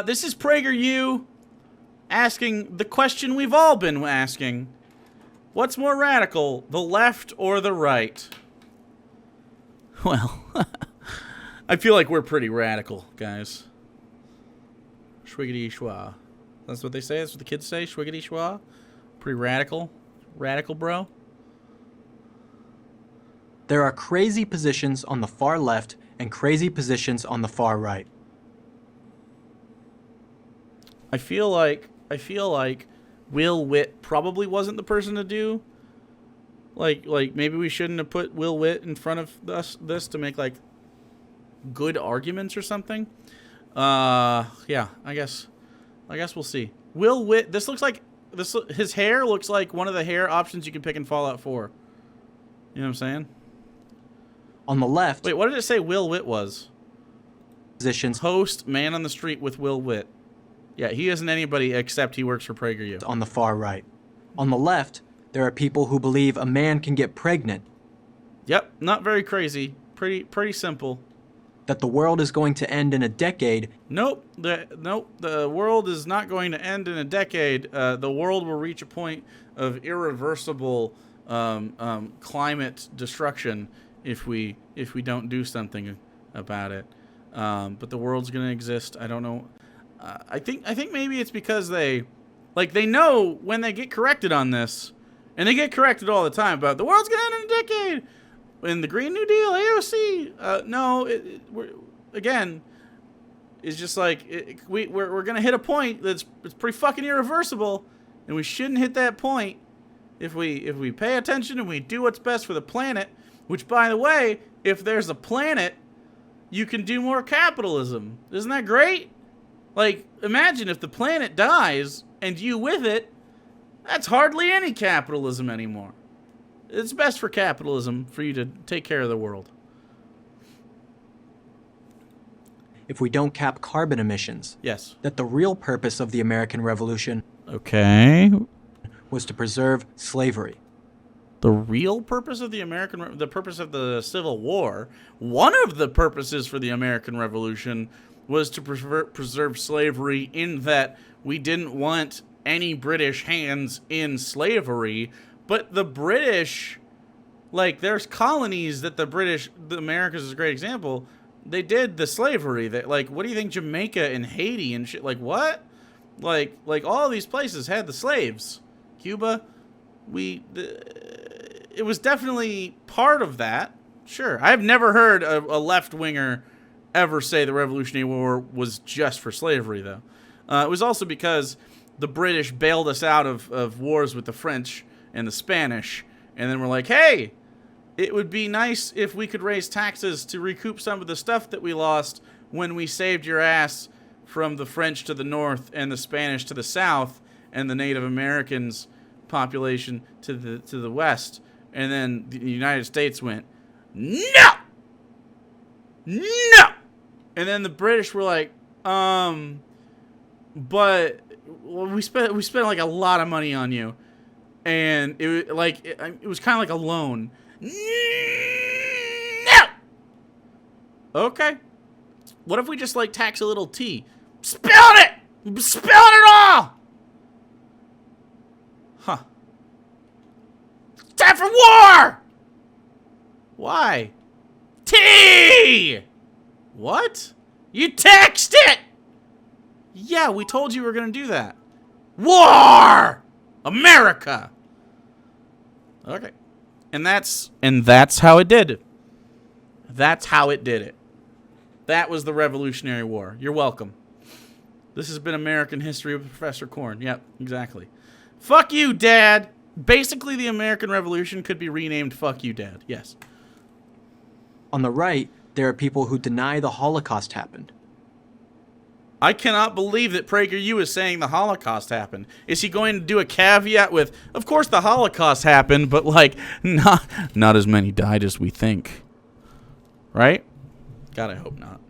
This is PragerU asking the question we've all been asking. What's more radical, the left or the right? Well, I feel like we're pretty radical, guys. Schwiggity schwa. That's what they say? That's what the kids say? Schwiggity schwa? Pretty radical? Radical, bro? There are crazy positions on the far left and crazy positions on the far right. I feel like Will Witt probably wasn't the person to do. Like maybe we shouldn't have put Will Witt in front of this to make like good arguments or something. Yeah, I guess we'll see. Will Witt. This looks like his hair looks like one of the hair options you can pick in Fallout 4. You know what I'm saying? On the left. Wait, what did it say Will Witt was? Positions. Host, man on the street with Will Witt. Yeah, he isn't anybody except he works for PragerU. On the far right. On the left, there are people who believe a man can get pregnant. Yep, not very crazy. Pretty simple. That the world is going to end in a decade. Nope. The world is not going to end in a decade. The world will reach a point of irreversible climate destruction if we don't do something about it. But the world's gonna exist. I don't know. I think maybe it's because they know when they get corrected on this, and they get corrected all the time about the world's gonna end in a decade. In the Green New Deal, AOC, no, again, it's just like we're gonna hit a point it's pretty fucking irreversible, and we shouldn't hit that point if we pay attention and we do what's best for the planet. Which, by the way, if there's a planet, you can do more capitalism. Isn't that great? Like, imagine if the planet dies and you with it. That's hardly any capitalism anymore. It's best for capitalism for you to take care of the world. If we don't cap carbon emissions. Yes. That the real purpose of the American Revolution. Okay. Was to preserve slavery. The real purpose of the purpose of the Civil War, one of the purposes for the American Revolution was to preserve slavery, in that we didn't want any British hands in slavery. But the British, like, there's colonies that the Americas is a great example. They did the slavery. That, like, what do you think Jamaica and Haiti and shit, like, what? Like all these places had the slaves. Cuba, it was definitely part of that. Sure. I've never heard a left-winger ever say the Revolutionary War was just for slavery, though. It was also because the British bailed us out of wars with the French and the Spanish, and then we're like, hey, it would be nice if we could raise taxes to recoup some of the stuff that we lost when we saved your ass from the French to the north and the Spanish to the south and the Native Americans population to the west. And then the United States went, no! No! And then the British were like, but we spent like a lot of money on you. And it was kind of like a loan. No! Okay. What if we just like tax a little tea? Spilled it! Spilled it all! Huh. Time for war! Why? Tea! What? You taxed it! Yeah, we told you we were gonna do that. War! America! Okay. And that's how it did it. That's how it did it. That was the Revolutionary War. You're welcome. This has been American History with Professor Korn. Yep, exactly. Fuck you, Dad! Basically, the American Revolution could be renamed Fuck You, Dad. Yes. On the right, there are people who deny the Holocaust happened. I cannot believe that PragerU is saying the Holocaust happened. Is he going to do a caveat with, of course the Holocaust happened, but like, not as many died as we think. Right? God, I hope not.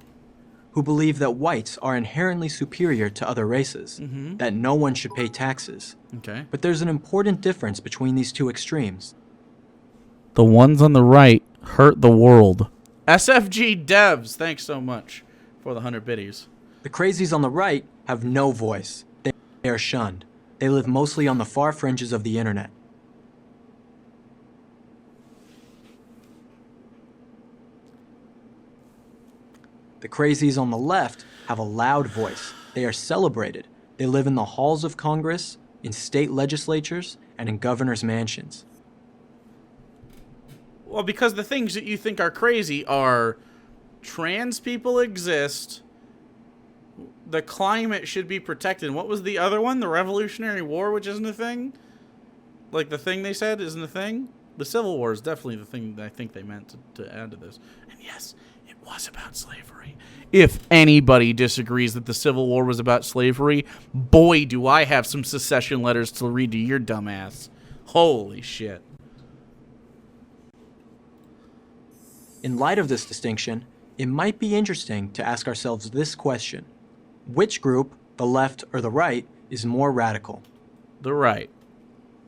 Who believe that whites are inherently superior to other races, that no one should pay taxes. Okay. But there's an important difference between these two extremes. The ones on the right hurt the world. SFG Devs, thanks so much for the 100 biddies. The crazies on the right have no voice. They are shunned. They live mostly on the far fringes of the internet. The crazies on the left have a loud voice. They are celebrated. They live in the halls of Congress, in state legislatures, and in governors' mansions. Well, because the things that you think are crazy are trans people exist, the climate should be protected. What was the other one? The Revolutionary War, which isn't a thing? Like the thing they said isn't a thing? The Civil War is definitely the thing that I think they meant to add to this. And yes, it was about slavery. If anybody disagrees that the Civil War was about slavery, boy, do I have some secession letters to read to your dumbass. Holy shit. In light of this distinction, it might be interesting to ask ourselves this question. Which group, the left or the right, is more radical? The right.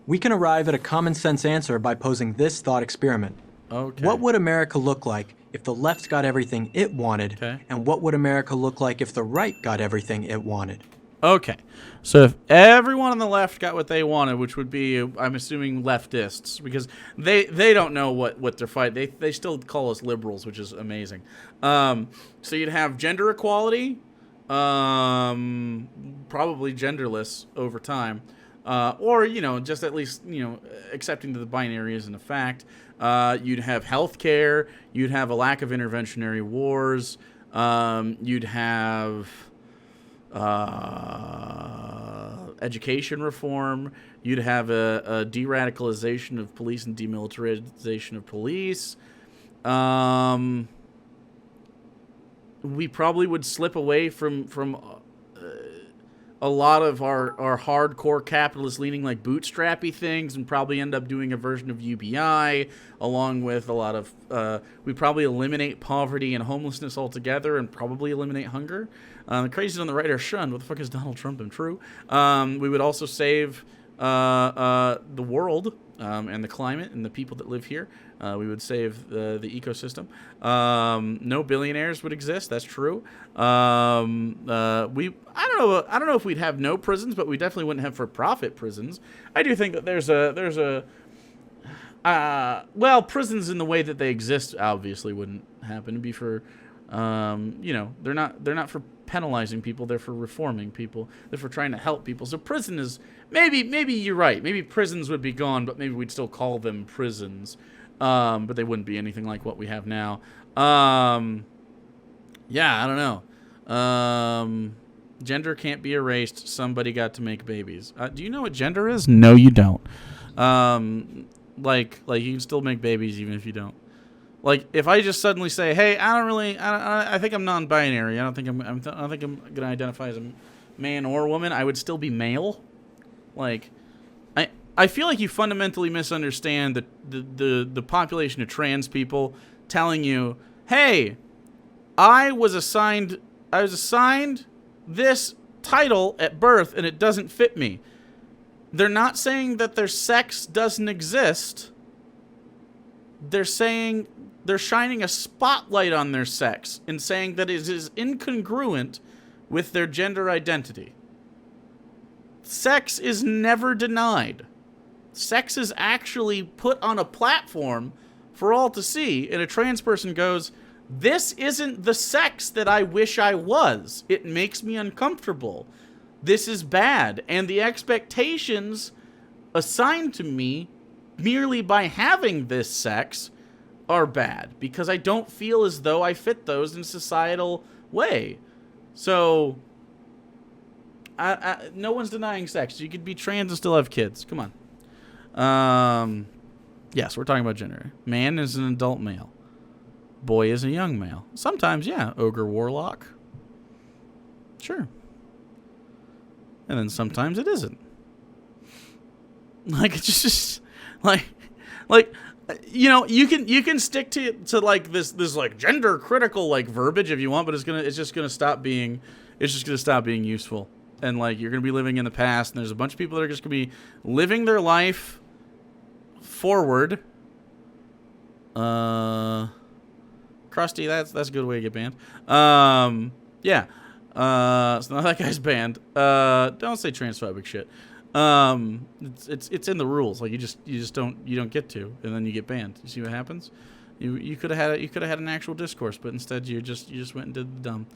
We can arrive at a common sense answer by posing this thought experiment. Okay. What would America look like if the left got everything it wanted, Okay. and what would America look like if the right got everything it wanted? Okay. So if everyone on the left got what they wanted, which would be, I'm assuming, leftists, because they don't know what they're fighting. They still call us liberals, which is amazing. So you'd have gender equality, probably genderless over time, or, just at least, accepting that the binary isn't a fact. You'd have health care. You'd have a lack of interventionary wars. You'd have education reform. You'd have a de-radicalization of police and demilitarization of police. We probably would slip away from a lot of our hardcore capitalist leaning like bootstrappy things and probably end up doing a version of UBI along with a lot of we probably eliminate poverty and homelessness altogether and probably eliminate hunger. The crazies on the right are shunned. What the fuck is Donald Trump and true? We would also save the world and the climate and the people that live here. We would save the ecosystem. No billionaires would exist. That's true. I don't know if we'd have no prisons, but we definitely wouldn't have for-profit prisons. I do think that there's a prisons in the way that they exist obviously wouldn't happen. It'd be for they're not for penalizing people. They're for reforming people. They're for trying to help people. So prison is maybe you're right. Maybe prisons would be gone, but maybe we'd still call them prisons. But they wouldn't be anything like what we have now. I don't know. Gender can't be erased. Somebody got to make babies. Do you know what gender is? No, you don't. Like you can still make babies even if you don't. Like if I just suddenly say, "Hey, I think I'm non-binary. I don't think I'm gonna identify as a man or woman." I would still be male. Like, I feel like you fundamentally misunderstand the population of trans people telling you, "Hey, I was assigned this title at birth and it doesn't fit me." They're not saying that their sex doesn't exist. They're saying they're shining a spotlight on their sex and saying that it is incongruent with their gender identity. Sex is never denied. Sex is actually put on a platform for all to see, and a trans person goes, "This isn't the sex that I wish I was. It makes me uncomfortable. This is bad." And the expectations assigned to me merely by having this sex are bad because I don't feel as though I fit those in a societal way. So, no one's denying sex. You could be trans and still have kids. Come on. Yes, we're talking about gender. Man is an adult male. Boy is a young male. Sometimes, yeah, ogre warlock. Sure. And then sometimes it isn't. Like, it's just like you can stick to like this like gender critical like verbiage if you want, but it's just gonna stop being useful. And like you're gonna be living in the past, and there's a bunch of people that are just gonna be living their life forward. Krusty, that's a good way to get banned. Yeah. So now that guy's banned. Don't say transphobic shit. It's in the rules. Like you just don't get to, and then you get banned. You see what happens? You could have had an actual discourse, but instead you just went and did the dumb.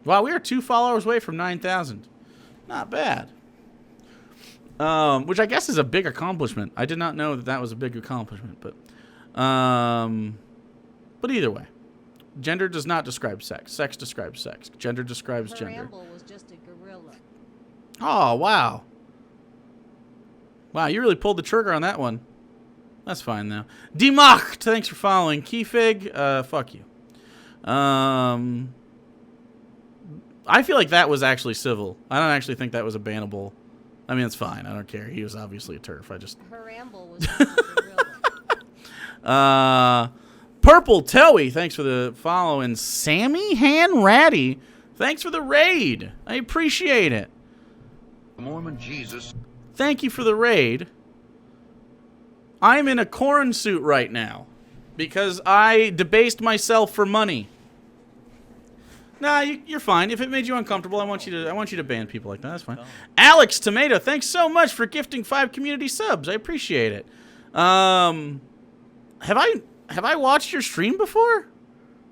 Wow, we are 2 followers away from 9,000. Not bad. Which I guess is a big accomplishment. I did not know that was a big accomplishment, but either way, gender does not describe sex. Sex describes sex. Gender describes gender. Was just a gorilla. Oh, wow. Wow, you really pulled the trigger on that one. That's fine, though. D-Mach, thanks for following. Keyfig, fuck you. I feel like that was actually civil. I don't actually think that was a bannable. I mean, it's fine. I don't care. He was obviously a TERF. Her ramble was just a gorilla. Purple Toey, thanks for the follow. And Sammy Hanratty, thanks for the raid. I appreciate it. Mormon Jesus. Thank you for the raid. I'm in a corn suit right now because I debased myself for money. Nah, you're fine. If it made you uncomfortable, I want you to ban people like that. That's fine. Alex Tomato, thanks so much for gifting 5 community subs. I appreciate it. Have I watched your stream before?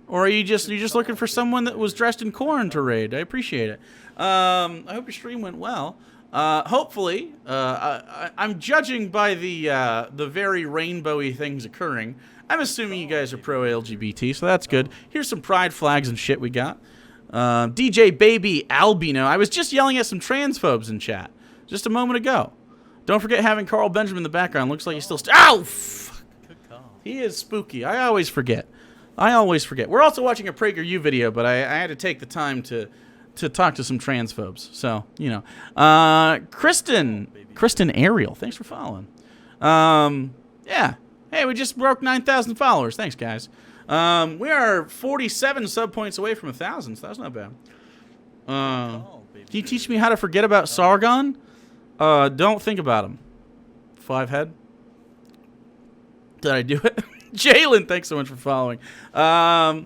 Or are you just looking for someone that was dressed in corn to raid? I appreciate it. I hope your stream went well. Hopefully, I'm judging by the very rainbowy things occurring. I'm assuming you guys are pro-LGBT, so that's good. Here's some pride flags and shit we got. DJ Baby Albino. I was just yelling at some transphobes in chat just a moment ago. Don't forget having Carl Benjamin in the background. Looks like he's still... Ow! Fuck. He is spooky. I always forget. We're also watching a Prager U video, but I had to take the time to talk to some transphobes. So, you know. Kristen Ariel, thanks for following. Yeah. Hey, we just broke 9,000 followers. Thanks, guys. We are 47 sub points away from 1,000, so that's not bad. Can you teach me how to forget about Sargon? Don't think about him. 5 head. Did I do it? Jalen, thanks so much for following. Yeah,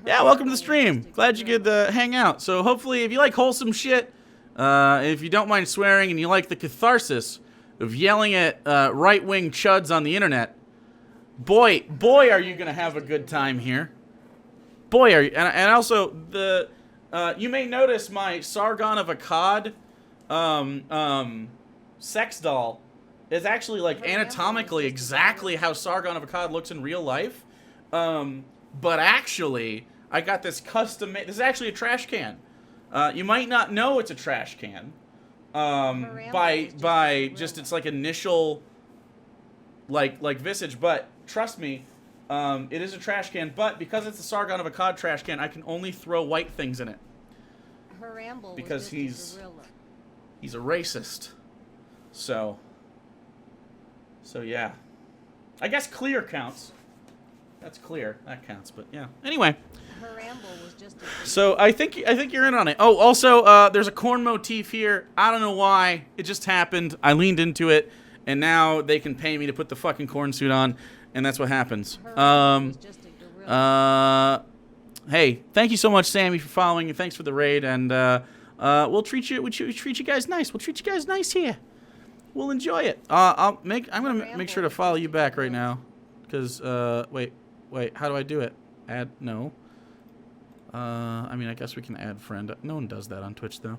welcome to the stream. Glad you could hang out. So hopefully, if you like wholesome shit, if you don't mind swearing, and you like the catharsis of yelling at right-wing chuds on the internet, boy, are you gonna have a good time here. Boy, are you. And also, you may notice my Sargon of Akkad sex doll is actually like anatomically exactly how Sargon of Akkad looks in real life. But actually, I got this custom made. This is actually a trash can. You might not know it's a trash can by just its like initial like visage, but trust me, it is a trash can. But because it's a Sargon of Akkad trash can, I can only throw white things in it. Her ramble because was just he's a racist. So yeah, I guess clear counts. That's clear. That counts. But yeah. Anyway. Her ramble was just so I think you're in on it. Oh, also, there's a corn motif here. I don't know why. It just happened. I leaned into it, and now they can pay me to put the fucking corn suit on, and that's what happens. Hey, thank you so much, Sammy, for following, and thanks for the raid. And we'll treat you guys nice. We'll treat you guys nice here. We'll enjoy it. I'm gonna make sure to follow you back right now, because wait, how do I do it? Add no. I mean, I guess we can add friend. No one does that on Twitch, though.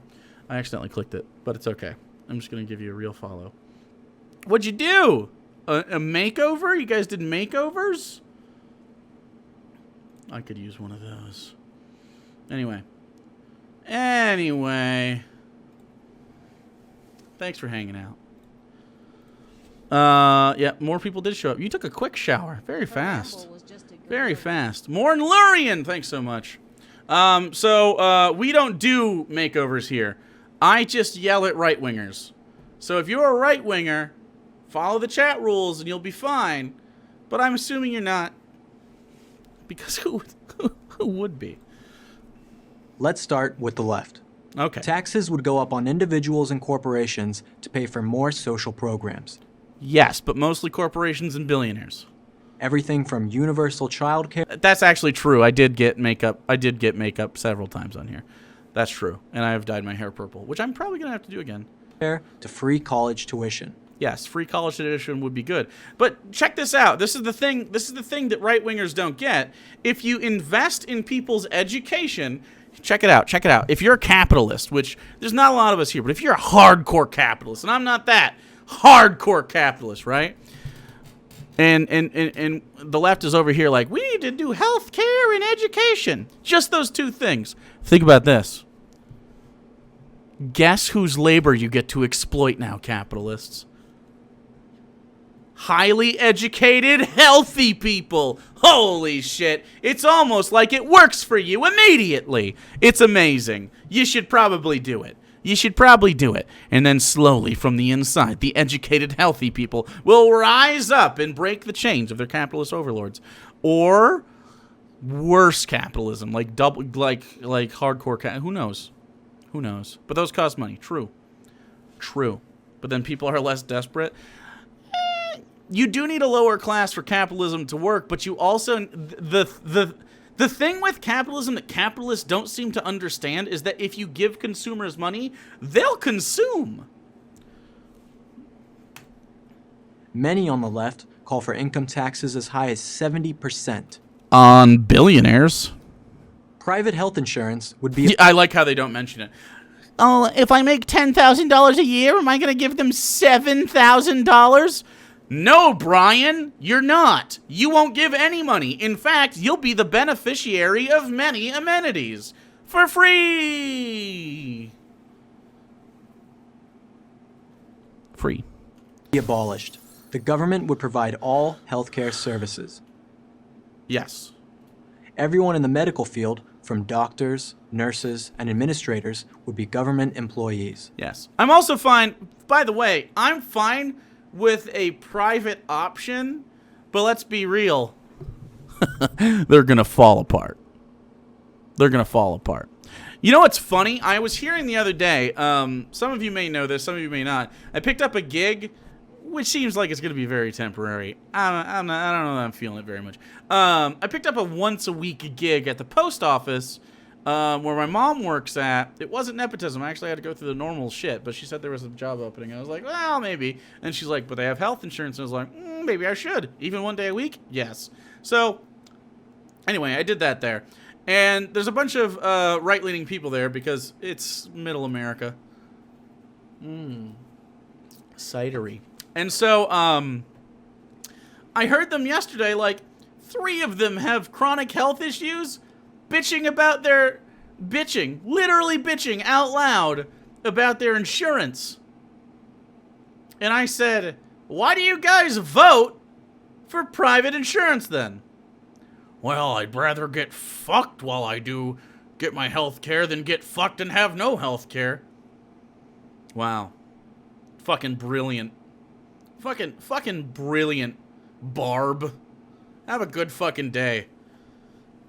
I accidentally clicked it, but it's okay. I'm just going to give you a real follow. What'd you do? A makeover? You guys did makeovers? I could use one of those. Anyway. Thanks for hanging out. Yeah, more people did show up. You took a quick shower. Very fast. Very fast. Morn Lurian, thanks so much. So we don't do makeovers here. I just yell at right-wingers. So if you're a right-winger, follow the chat rules and you'll be fine. But I'm assuming you're not. Because who would be? Let's start with the left. Okay. Taxes would go up on individuals and corporations to pay for more social programs. Yes, but mostly corporations and billionaires. Everything from universal child care That's actually true. I did get makeup. I did get makeup several times on here. That's true. And I have dyed my hair purple, which I'm probably going to have to do again. to free college tuition. Yes, free college tuition would be good. But check this out. This is the thing that right-wingers don't get. If you invest in people's education, check it out. Check it out. If you're a capitalist, which there's not a lot of us here, but if you're a hardcore capitalist, and I'm not that hardcore capitalist, right? And the left is over here like, we need to do health care and education. Just those two things. Think about this. Guess whose labor you get to exploit now, capitalists? Highly educated, healthy people. Holy shit. It's almost like it works for you immediately. It's amazing. You should probably do it. You should probably do it. And then slowly from the inside, the educated, healthy people will rise up and break the chains of their capitalist overlords. Or worse capitalism, like hardcore who knows? Who knows? But those cost money. True. True. But then people are less desperate. You do need a lower class for capitalism to work, but you also the thing with capitalism that capitalists don't seem to understand is that if you give consumers money, they'll consume. Many on the left call for income taxes as high as 70%. On billionaires. Private health insurance would be... I like how they don't mention it. Oh, if I make $10,000 a year, am I going to give them $7,000? No, Brian, you're not. You won't give any money. In fact, you'll be the beneficiary of many amenities for free. Free. be abolished. The government would provide all healthcare services. Yes. Everyone in the medical field, from doctors, nurses, and administrators, would be government employees. Yes. I'm also fine, by the way, I'm fine with a private option, but let's be real. They're going to fall apart. They're going to fall apart. You know what's funny? I was hearing the other day, some of you may know this, some of you may not. I picked up a gig, which seems like it's going to be very temporary. I don't know that I'm feeling it very much. I picked up a once-a-week gig at the post office where my mom works at. It wasn't nepotism. I actually had to go through the normal shit, but she said there was a job opening. I was like, well, maybe. And she's like, but they have health insurance. And I was like, maybe I should. Even one day a week? Yes. So, anyway, I did that there. And there's a bunch of right-leaning people there because it's middle America. Cidery. And so, I heard them yesterday, like, 3 of them have chronic health issues, literally bitching out loud about their insurance. And I said, why do you guys vote for private insurance then? Well, I'd rather get fucked while I do get my health care than get fucked and have no health care. Wow. Fucking brilliant. Fucking brilliant, Barb. Have a good fucking day.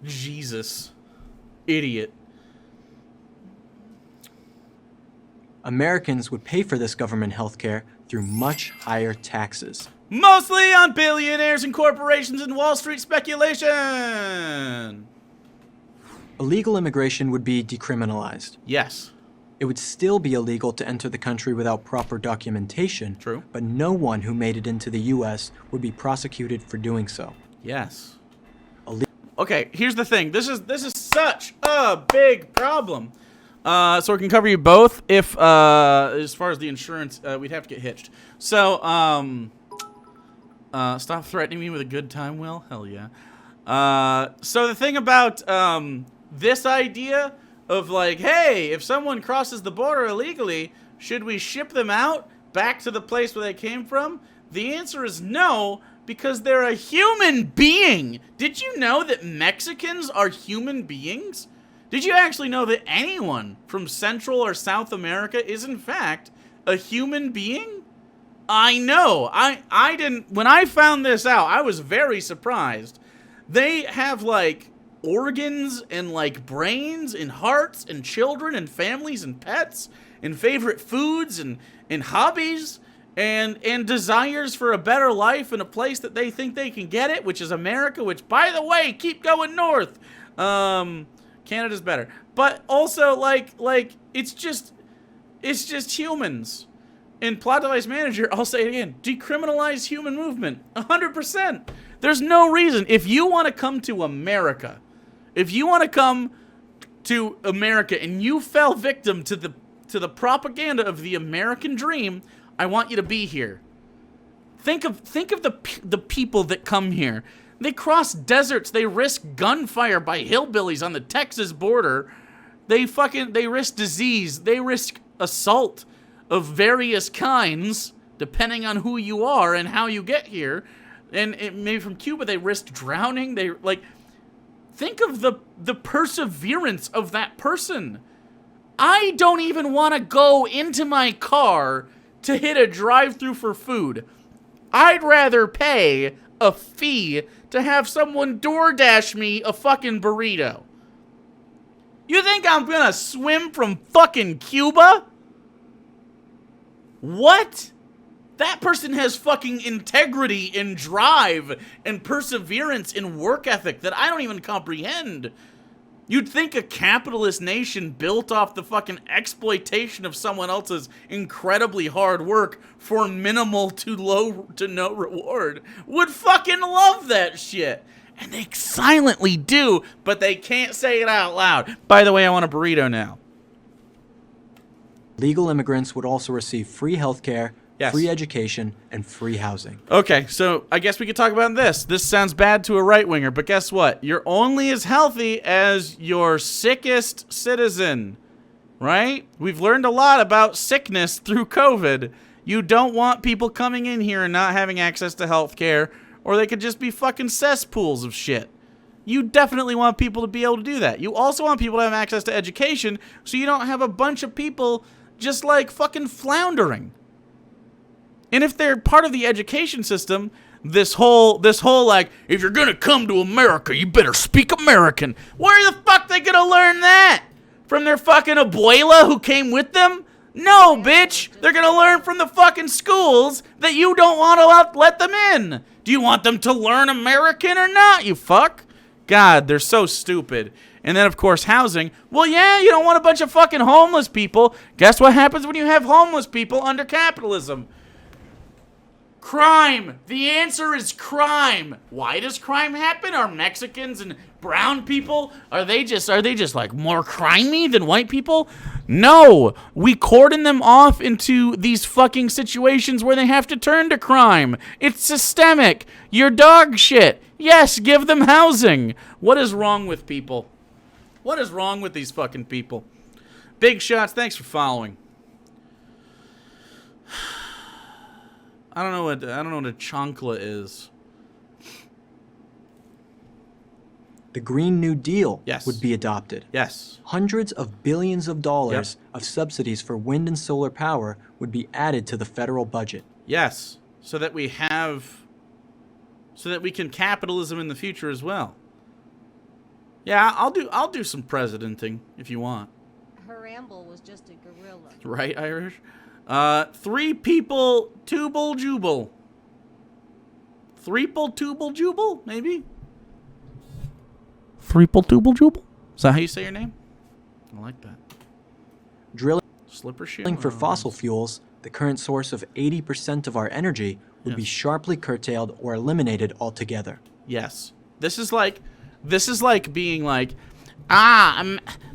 Jesus. Idiot. Americans would pay for this government health care through much higher taxes. Mostly on billionaires and corporations and Wall Street speculation. Illegal immigration would be decriminalized. Yes. It would still be illegal to enter the country without proper documentation. True. But no one who made it into the U.S. would be prosecuted for doing so. Yes. Okay, here's the thing. This is such a big problem. So we can cover you both if, as far as the insurance, we'd have to get hitched. So, stop threatening me with a good time, Will. Hell yeah. So the thing about this idea of like, hey, if someone crosses the border illegally, should we ship them out back to the place where they came from? The answer is no, because they're a human being. Did you know that Mexicans are human beings? Did you actually know that anyone from Central or South America is in fact a human being? I know. I didn't. When I found this out, I was very surprised. They have like organs and like brains and hearts and children and families and pets and favorite foods and hobbies and desires for a better life in a place that they think they can get it, which is America, which, by the way, keep going north. Canada's better. But also, like it's just humans. In Plot Device Manager, I'll say it again, decriminalize human movement. 100%. There's no reason. If you want to come to America, and you fell victim to the propaganda of the American dream, I want you to be here. Think of the people that come here. They cross deserts. They risk gunfire by hillbillies on the Texas border. They risk disease. They risk assault of various kinds, depending on who you are and how you get here. And maybe from Cuba, they risked drowning. Think of the perseverance of that person. I don't even want to go into my car to hit a drive-thru for food. I'd rather pay a fee to have someone DoorDash me a fucking burrito. You think I'm gonna swim from fucking Cuba? What? That person has fucking integrity and drive and perseverance and work ethic that I don't even comprehend. You'd think a capitalist nation built off the fucking exploitation of someone else's incredibly hard work for minimal to low to no reward would fucking love that shit. And they silently do, but they can't say it out loud. By the way, I want a burrito now. Legal immigrants would also receive free healthcare, Yes. free education, and free housing. Okay, so I guess we could talk about this. This sounds bad to a right-winger, but guess what? You're only as healthy as your sickest citizen, right? We've learned a lot about sickness through COVID. You don't want people coming in here and not having access to health care, or they could just be fucking cesspools of shit. You definitely want people to be able to do that. You also want people to have access to education, so you don't have a bunch of people just like fucking floundering. And if they're part of the education system, this whole like, if you're gonna come to America, you better speak American. Where the fuck they gonna learn that? From their fucking abuela who came with them? No, bitch. They're gonna learn from the fucking schools that you don't want to let them in. Do you want them to learn American or not, you fuck? God, they're so stupid. And then, of course, housing. Well, yeah, you don't want a bunch of fucking homeless people. Guess what happens when you have homeless people under capitalism? Crime. The answer is crime. Why does crime happen? Are Mexicans and brown people, are they just like more crimey than white people? No. We cordon them off into these fucking situations where they have to turn to crime. It's systemic. You're dog shit. Yes, give them housing. What is wrong with people? What is wrong with these fucking people? Big Shots, thanks for following. I don't know what a chancla is. The Green New Deal Yes. would be adopted. Yes. Hundreds of billions of dollars of subsidies for wind and solar power would be added to the federal budget. Yes. So that we can capitalism in the future as well. Yeah, I'll do some presidenting if you want. Her amble was just a gorilla. Right, Irish? 3 people, tubal jubal. 3-ple tubal jubal, maybe? 3-ple tubal jubal? Is that how you say your name? I like that. Drilling Slipper shoe? for fossil fuels, the current source of 80% of our energy, would be Yes. sharply curtailed or eliminated altogether. Yes. This is like being like,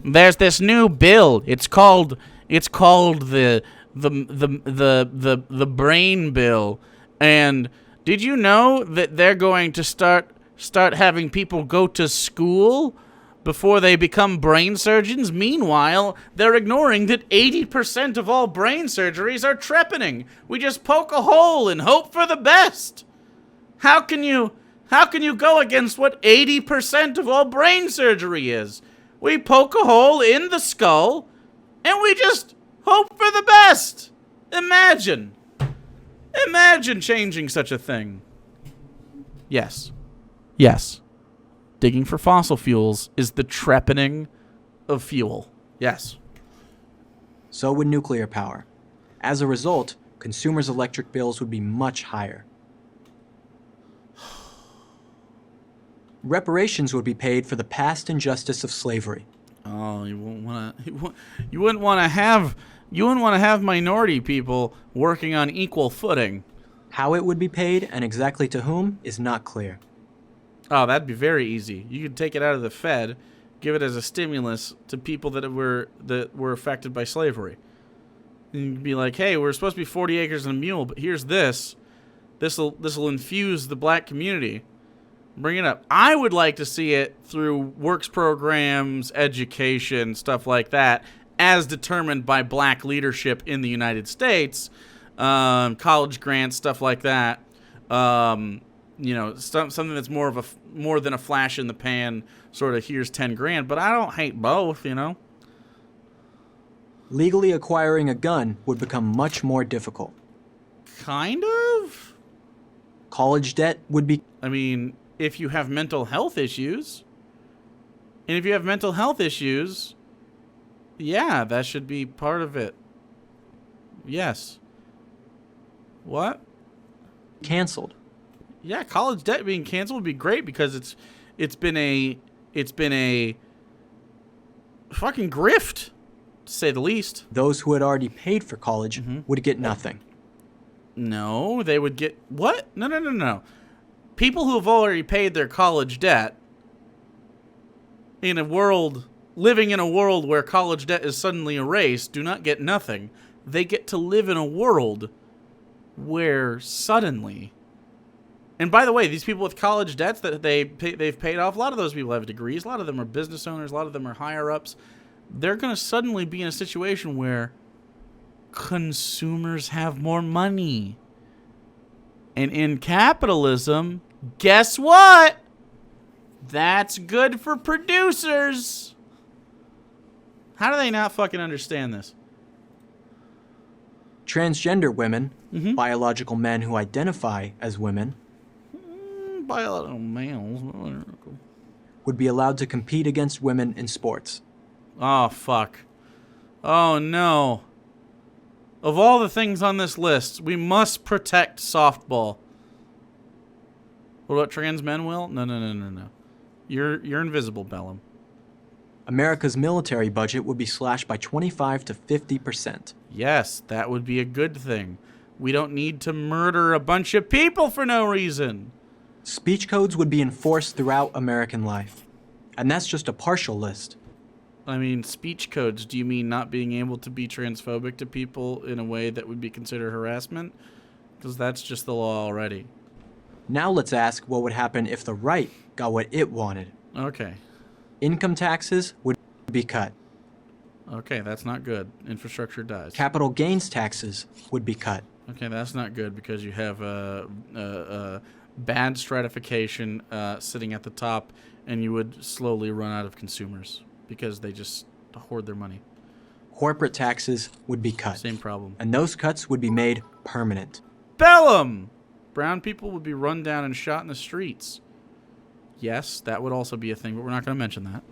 there's this new bill. It's called the brain bill. And did you know that they're going to start having people go to school before they become brain surgeons? Meanwhile, they're ignoring that 80% of all brain surgeries are trepanning. We just poke a hole and hope for the best. How can you go against what 80% of all brain surgery is? We poke a hole in the skull and we just hope for the best. Imagine changing such a thing. Yes. Digging for fossil fuels is the trepanning of fuel. Yes. So would nuclear power. As a result, consumers' electric bills would be much higher. Reparations would be paid for the past injustice of slavery. Oh, you wouldn't want to have minority people working on equal footing. How it would be paid and exactly to whom is not clear. Oh, that'd be very easy. You could take it out of the Fed, give it as a stimulus to people that were affected by slavery. And you'd be like, hey, we're supposed to be 40 acres and a mule, but here's this. This'll infuse the black community. Bring it up. I would like to see it through works programs, education, stuff like that, as determined by black leadership in the United States. College grants, stuff like that. Something that's more than a flash in the pan, sort of here's 10 grand. But I don't hate both, Legally acquiring a gun would become much more difficult. Kind of. College debt would be... I mean, if you have mental health issues, yeah, that should be part of it. Yes. What? Canceled. Yeah, college debt being canceled would be great because it's been a fucking grift, to say the least. Those who had already paid for college would get nothing. No, they would get what? No. People who have already paid their college debt living in a world where college debt is suddenly erased do not get nothing. They get to live in a world where suddenly, and by the way, these people with college debts that they've paid off, a lot of those people have degrees, a lot of them are business owners, a lot of them are higher ups. They're going to suddenly be in a situation where consumers have more money. And in capitalism, guess what? That's good for producers. How do they not fucking understand this? Transgender women, biological men who identify as women, Biological males. would be allowed to compete against women in sports. Oh, fuck. Oh, no. Of all the things on this list, we must protect softball. What about trans men, Will? No. You're invisible, Bellum. America's military budget would be slashed by 25 to 50%. Yes, that would be a good thing. We don't need to murder a bunch of people for no reason. Speech codes would be enforced throughout American life. And that's just a partial list. I mean, speech codes, do you mean not being able to be transphobic to people in a way that would be considered harassment? Because that's just the law already. Now let's ask what would happen if the right got what it wanted. Okay. Income taxes would be cut. Okay, that's not good. Infrastructure dies. Capital gains taxes would be cut. Okay, that's not good because you have bad stratification sitting at the top, and you would slowly run out of consumers because they just hoard their money. Corporate taxes would be cut. Same problem. And those cuts would be made permanent. Bellum! Brown people would be run down and shot in the streets. Yes, that would also be a thing, but we're not going to mention that.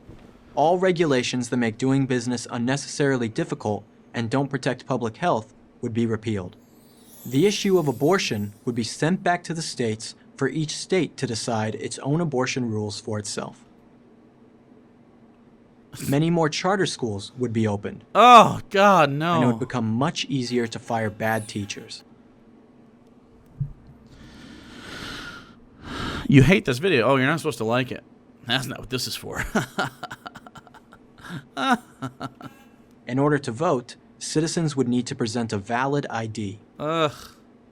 All regulations that make doing business unnecessarily difficult and don't protect public health would be repealed. The issue of abortion would be sent back to the states for each state to decide its own abortion rules for itself. Many more charter schools would be opened. Oh, God, no. And it would become much easier to fire bad teachers. You hate this video. Oh, you're not supposed to like it. That's not what this is for. In order to vote, citizens would need to present a valid ID. Ugh.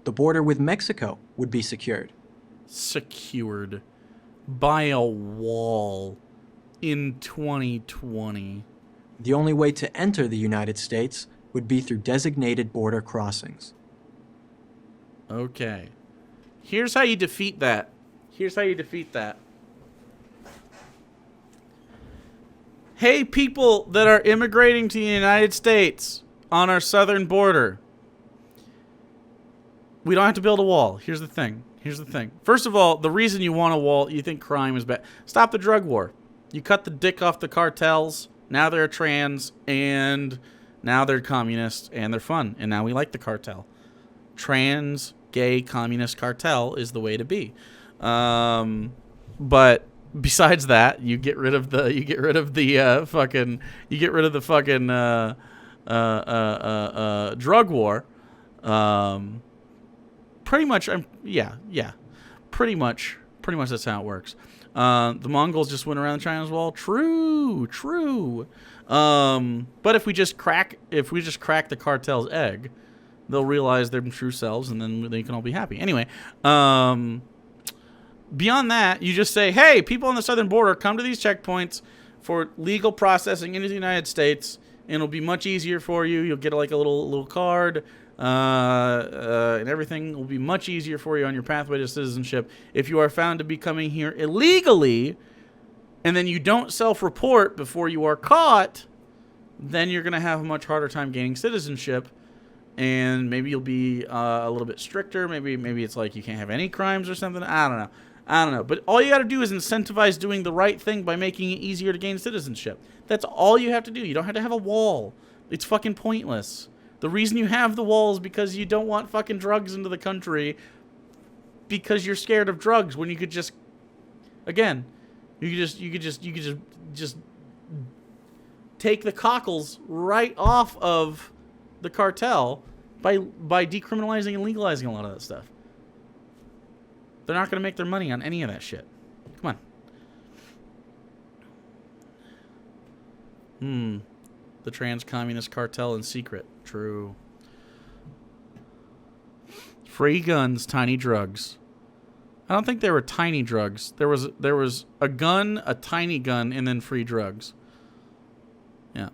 The border with Mexico would be secured. Secured by a wall in 2020. The only way to enter the United States would be through designated border crossings. Okay. Here's how you defeat that. Hey, people that are immigrating to the United States on our southern border. We don't have to build a wall. Here's the thing. First of all, the reason you want a wall, you think crime is bad. Stop the drug war. You cut the dick off the cartels. Now they're trans, and now they're communists, and they're fun. And now we like the cartel. trans, gay, communist cartel is the way to be. But besides that, you get rid of the drug war. Pretty much, pretty much that's how it works. The Mongols just went around China's wall. True. But if we just crack the cartel's egg, they'll realize their true selves, and then they can all be happy. Anyway, beyond that, you just say, hey, people on the southern border, come to these checkpoints for legal processing into the United States, and it'll be much easier for you. You'll get like a little card, and everything will be much easier for you on your pathway to citizenship. If you are found to be coming here illegally, and then you don't self-report before you are caught, then you're going to have a much harder time gaining citizenship, and maybe you'll be a little bit stricter. Maybe it's like you can't have any crimes or something. I don't know. But all you got to do is incentivize doing the right thing by making it easier to gain citizenship. That's all you have to do. You don't have to have a wall. It's fucking pointless. The reason you have the wall is because you don't want fucking drugs into the country, because you're scared of drugs, when you could just, again, you could just take the cockles right off of the cartel by decriminalizing and legalizing a lot of that stuff. They're not going to make their money on any of that shit. Come on. The trans-communist cartel in secret. True. Free guns, tiny drugs. I don't think they were tiny drugs. There was a gun, a tiny gun, and then free drugs. Yeah.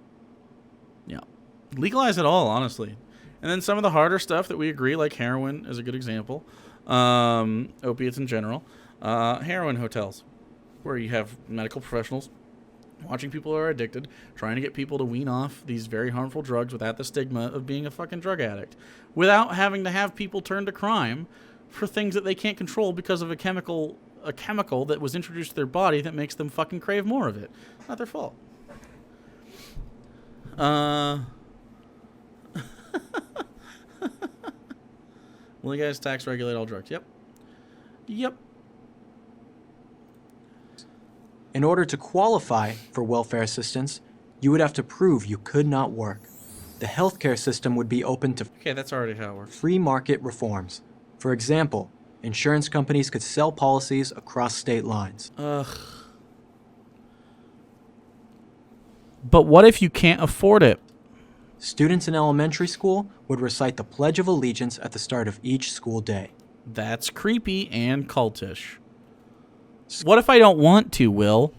Legalize it all, honestly. And then some of the harder stuff that we agree, like heroin is a good example. Opiates in general. Heroin hotels, where you have medical professionals watching people who are addicted, trying to get people to wean off these very harmful drugs without the stigma of being a fucking drug addict, without having to have people turn to crime for things that they can't control because of a chemical that was introduced to their body that makes them fucking crave more of it. Not their fault. Well, you guys tax regulate all drugs. Yep. In order to qualify for welfare assistance, you would have to prove you could not work. The healthcare system would be open to Okay, that's already how it works. free market reforms. For example, insurance companies could sell policies across state lines. But what if you can't afford it? Students in elementary school would recite the Pledge of Allegiance at the start of each school day. That's creepy and cultish. What if I don't want to, Will?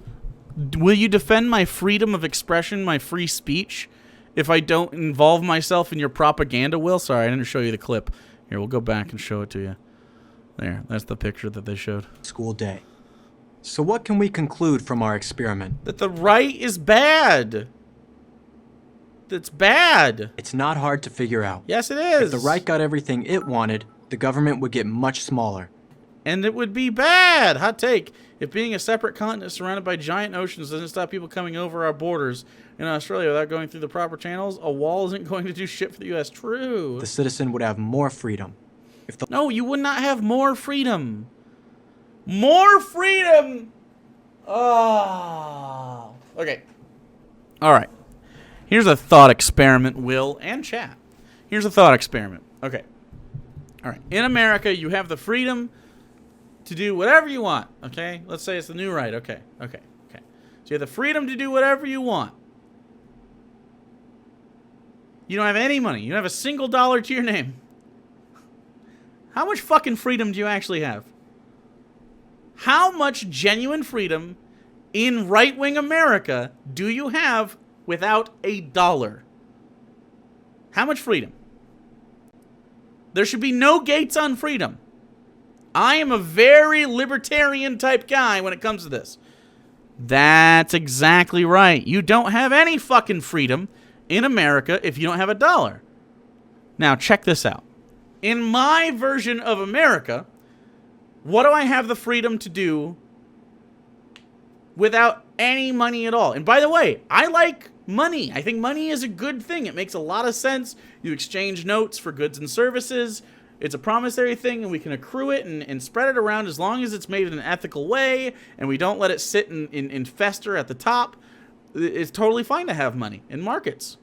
Will you defend my freedom of expression, my free speech, if I don't involve myself in your propaganda, Will? Sorry, I didn't show you the clip. Here, we'll go back and show it to you. There, that's the picture that they showed. School day. So what can we conclude from our experiment? That the right is bad. That's bad. It's not hard to figure out. Yes, it is. If the right got everything it wanted, the government would get much smaller. And it would be bad. Hot take. If being a separate continent surrounded by giant oceans doesn't stop people coming over our borders in Australia without going through the proper channels, a wall isn't going to do shit for the U.S. True. The citizen would have more freedom. No, you would not have more freedom. More freedom! Oh. Okay. All right. Here's a thought experiment, Will, and chat. Here's a thought experiment. Okay. All right. In America, you have the freedom to do whatever you want, okay? Let's say it's the new right. Okay. So you have the freedom to do whatever you want. You don't have any money. You don't have a single dollar to your name. How much fucking freedom do you actually have? How much genuine freedom in right-wing America do you have without a dollar? How much freedom? There should be no gates on freedom. I am a very libertarian type guy when it comes to this. That's exactly right. You don't have any fucking freedom in America if you don't have a dollar. Now, check this out. In my version of America, what do I have the freedom to do without any money at all? And by the way, I like money. I think money is a good thing. It makes a lot of sense. You exchange notes for goods and services. It's a promissory thing, and we can accrue it and spread it around as long as it's made in an ethical way, and we don't let it sit and fester at the top. It's totally fine to have money in markets.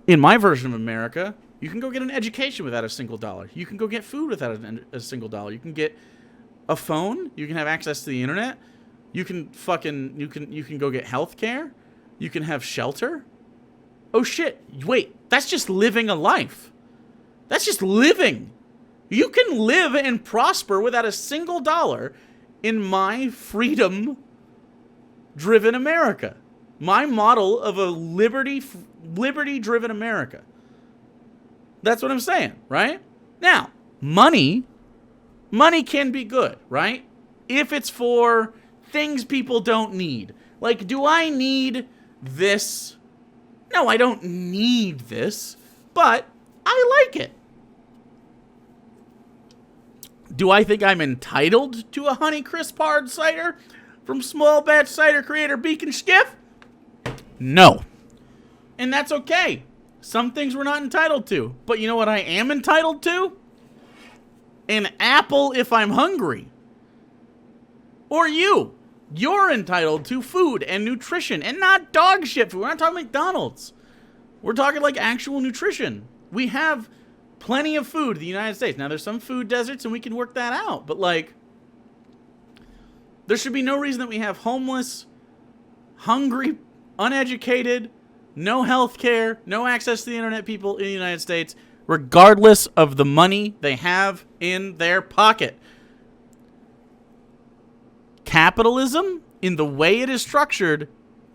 In my version of America, you can go get an education without a single dollar. You can go get food without a single dollar. You can get a phone. You can have access to the internet. You can go get health care. You can have shelter. Oh shit, wait, that's just living a life. That's just living. You can live and prosper without a single dollar in my freedom-driven America. My model of a liberty-driven America. That's what I'm saying, right? Now, money can be good, right? If it's for things people don't need. Like, do I need this? No, I don't need this, but I like it. Do I think I'm entitled to a Honeycrisp hard cider from small batch cider creator Beacon Skiff? No. And that's okay. Some things we're not entitled to. But you know what I am entitled to? An apple if I'm hungry. Or you. You're entitled to food and nutrition and not dog shit food. We're not talking McDonald's. We're talking like actual nutrition. We have plenty of food in the United States. Now, there's some food deserts and we can work that out. But, like, there should be no reason that we have homeless, hungry, uneducated, no health care, no access to the internet people in the United States, regardless of the money they have in their pocket. Capitalism, in the way it is structured,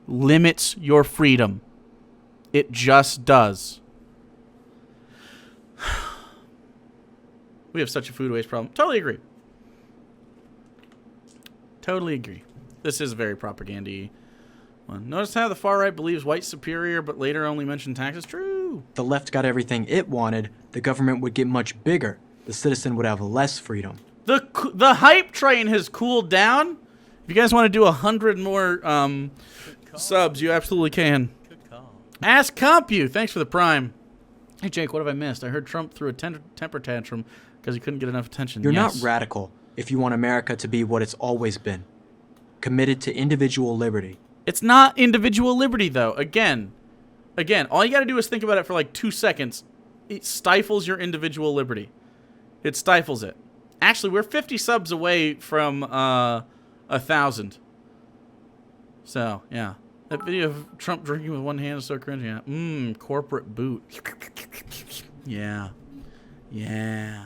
limits your freedom. It just does. We have such a food waste problem. Totally agree. Totally agree. This is a very propaganda-y one. Notice how the far right believes white's superior, but later only mentioned taxes? True. The left got everything it wanted, the government would get much bigger. The citizen would have less freedom. The hype train has cooled down. If you guys want to do 100 more subs, you absolutely can. Ask CompU. Thanks for the prime. Hey, Jake, what have I missed? I heard Trump threw a temper tantrum because he couldn't get enough attention. You're not radical if you want America to be what it's always been. Committed to individual liberty. It's not individual liberty, though. Again, all you got to do is think about it for like 2 seconds. It stifles your individual liberty. It stifles it. Actually, we're 50 subs away from 1,000. So, yeah. That video of Trump drinking with one hand is so cringy. Yeah. Corporate boot. Yeah. Yeah.